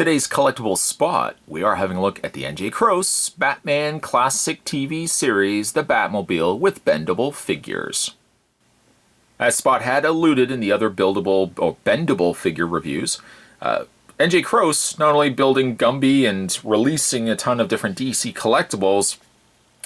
Today's collectible spot, we are having a look at the NJCroce Batman Classic TV series, the Batmobile with bendable figures. As Spot had alluded in the other buildable or bendable figure reviews, NJCroce not only building Gumby and releasing a ton of different DC collectibles,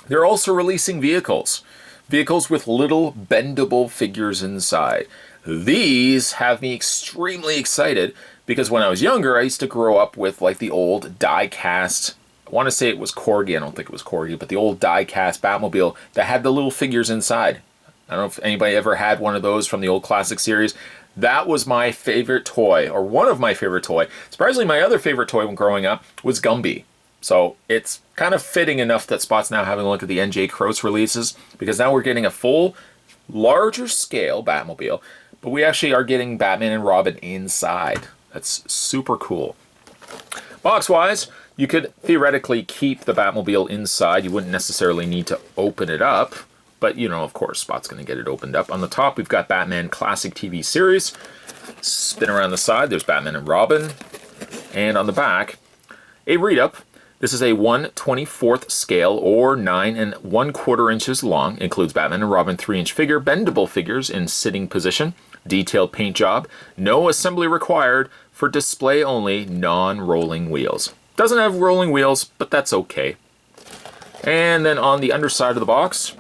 they're also releasing vehicles. Vehicles with little bendable figures inside. These have me extremely excited because when I was younger, I used to grow up with like the old die-cast, I want to say it was Corgi, I don't think it was Corgi, but the old die-cast Batmobile that had the little figures inside. I don't know if anybody ever had one of those from the old classic series. That was my favorite toy, or one of my favorite toy. Surprisingly, my other favorite toy when growing up was Gumby. So it's kind of fitting enough that Spot's now having a look at the NJCroce releases, because now we're getting a full, larger scale Batmobile, but we actually are getting Batman and Robin inside. That's super cool. Box-wise, you could theoretically keep the Batmobile inside. You wouldn't necessarily need to open it up, but you know, of course, Spot's going to get it opened up. On the top, we've got Batman Classic TV series. Spin around the side, there's Batman and Robin. And on the back, a read-up. This is a 1/24th scale or 9 1/4 inches long. Includes Batman and Robin 3-inch figure, bendable figures in sitting position, detailed paint job, no assembly required, for display only, non-rolling wheels. Doesn't have rolling wheels, but that's okay. And then on the underside of the box,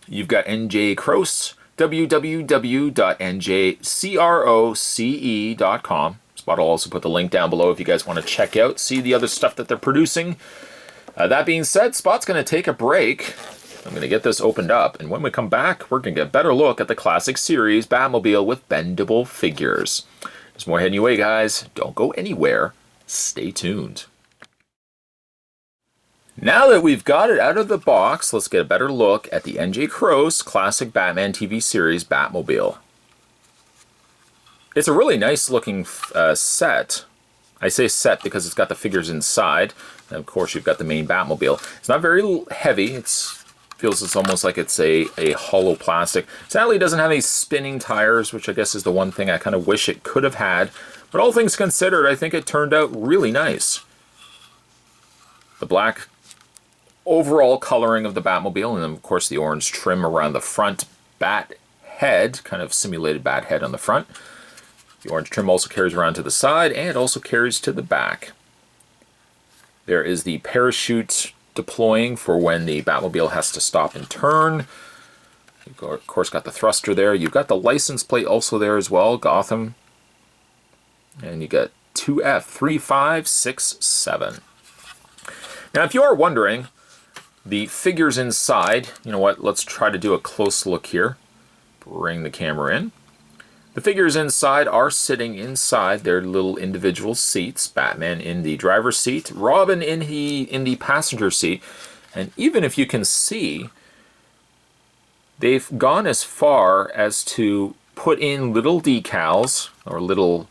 you've got NJCroce, www.njcroce.com. Spot will also put the link down below if you guys want to check out, see the other stuff that they're producing. That being said, Spot's going to take a break. I'm going to get this opened up, and when we come back, we're going to get a better look at the classic series Batmobile with bendable figures. There's more heading your way, guys. Don't go anywhere. Stay tuned. Now that we've got it out of the box, let's get a better look at the NJCroce Classic Batman TV series Batmobile. It's a really nice looking set. I say set because it's got the figures inside. And of course, you've got the main Batmobile. It's not very heavy. It feels it's almost like it's a hollow plastic. Sadly, it doesn't have any spinning tires, which I guess is the one thing I kind of wish it could have had. But all things considered, I think it turned out really nice. The black overall coloring of the Batmobile, and then of course the orange trim around the front bat head, kind of simulated bat head on the front. The orange trim also carries around to the side and also carries to the back. There is the parachute deploying for when the Batmobile has to stop and turn. You've of course got the thruster there. You've got the license plate also there as well, Gotham. And you got 2F3567. Now if you are wondering, the figures inside, you know what, let's try to do a close look here. Bring the camera in. The figures inside are sitting inside their little individual seats. Batman in the driver's seat, Robin in the passenger seat. And even if you can see, they've gone as far as to put in little decals or little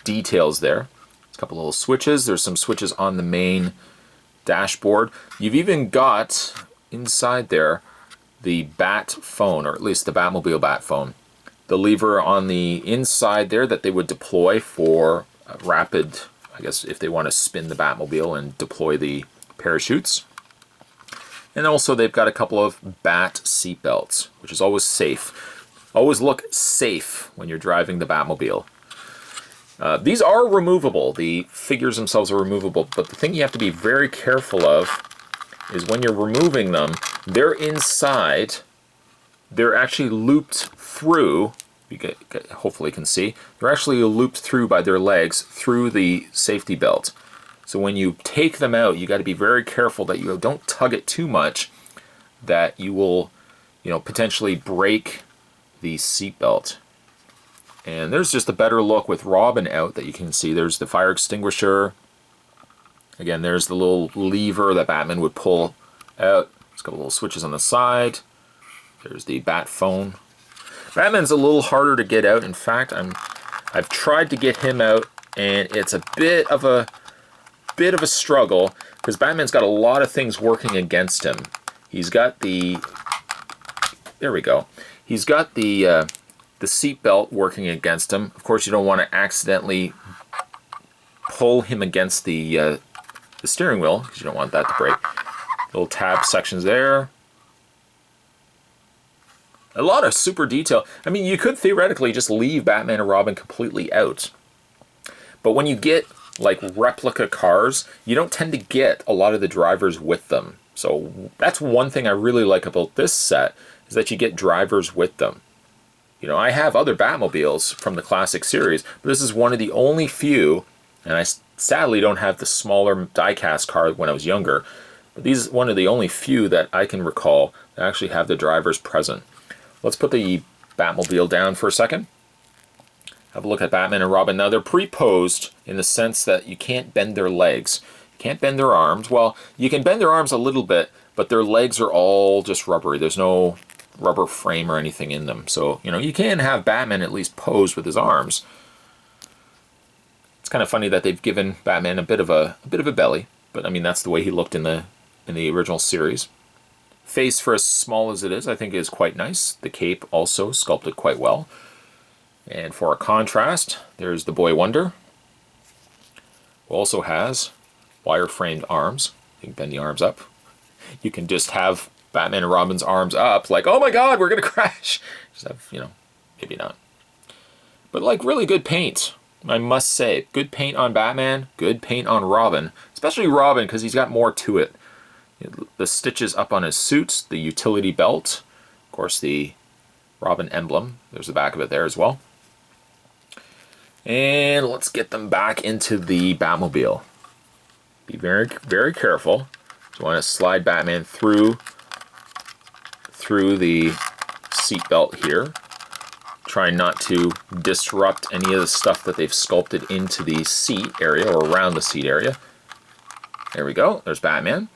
details there. There's a couple little switches. There's some switches on the main dashboard. You've even got inside there the Bat phone, or at least the Batmobile Bat phone. The lever on the inside there that they would deploy for rapid, I guess, if they want to spin the Batmobile and deploy the parachutes. And also they've got a couple of Bat seat belts, which is always safe. Always look safe when you're driving the Batmobile. These are removable. The figures themselves are removable, but the thing you have to be very careful of is when you're removing them, they're inside. They're actually looped through, hopefully you can see, they're actually looped through by their legs through the safety belt. So when you take them out, you got to be very careful that you don't tug it too much, that you will, you know, potentially break the seat belt. And there's just a better look with Robin out that you can see. There's the fire extinguisher. Again, there's the little lever that Batman would pull out. There's a couple little switches on the side. There's the Bat phone. Batman's a little harder to get out. In fact, I've tried to get him out, and it's a bit of a struggle because Batman's got a lot of things working against him. He's got the, there we go. He's got the seat belt working against him. Of course, you don't want to accidentally pull him against the steering wheel, because you don't want that to break. Little tab sections there. A lot of super detail. I mean, you could theoretically just leave Batman and Robin completely out. But when you get like replica cars, you don't tend to get a lot of the drivers with them. So that's one thing I really like about this set, is that you get drivers with them. You know, I have other Batmobiles from the classic series, but this is one of the only few, and I sadly don't have the smaller die-cast car when I was younger, but these is one of the only few that I can recall that actually have the drivers present. Let's put the Batmobile down for a second. Have a look at Batman and Robin. Now, they're pre-posed in the sense that you can't bend their legs. You can't bend their arms. Well, you can bend their arms a little bit, but their legs are all just rubbery. There's no rubber frame or anything in them. So, you know, you can have Batman at least posed with his arms. It's kind of funny that they've given Batman a bit of a belly, but I mean, that's the way he looked in the original series. Face, for as small as it is, I think is quite nice. The cape also sculpted quite well. And for a contrast, there's the Boy Wonder, who also has wire-framed arms. You can bend the arms up. You can just have Batman and Robin's arms up, like, oh my god, we're gonna crash. Just have, you know, maybe not. But like, really good paint, I must say. Good paint on Batman, good paint on Robin. Especially Robin, because he's got more to it. The stitches up on his suit, the utility belt, of course the Robin emblem. There's the back of it there as well. And let's get them back into the Batmobile. Be very, very careful. You want to slide Batman through the seat belt here. Try not to disrupt any of the stuff that they've sculpted into the seat area or around the seat area. There we go. There's Batman.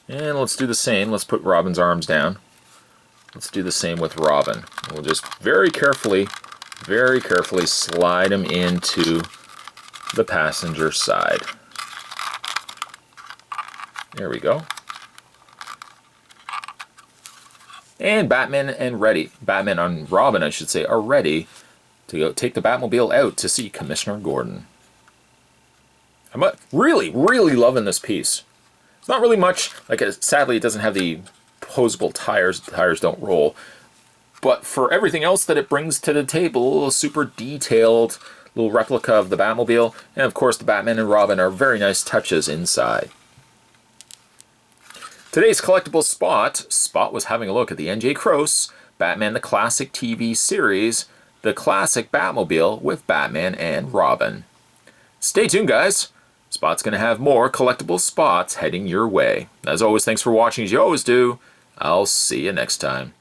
And let's do the same. Let's put Robin's arms down. Let's do the same with Robin. We'll just very carefully slide him into the passenger side. There we go. And Batman and Robin, I should say, are ready to go take the Batmobile out to see Commissioner Gordon. I'm really, really loving this piece. It's not really much, like, sadly it doesn't have the posable tires. The tires don't roll. But for everything else that it brings to the table, a super detailed little replica of the Batmobile, and of course the Batman and Robin are very nice touches inside. Today's collectible Spot was having a look at the NJCroce Batman the Classic TV series, the classic Batmobile with Batman and Robin. Stay tuned, guys. Spot's going to have more collectible spots heading your way. As always, thanks for watching as you always do. I'll see you next time.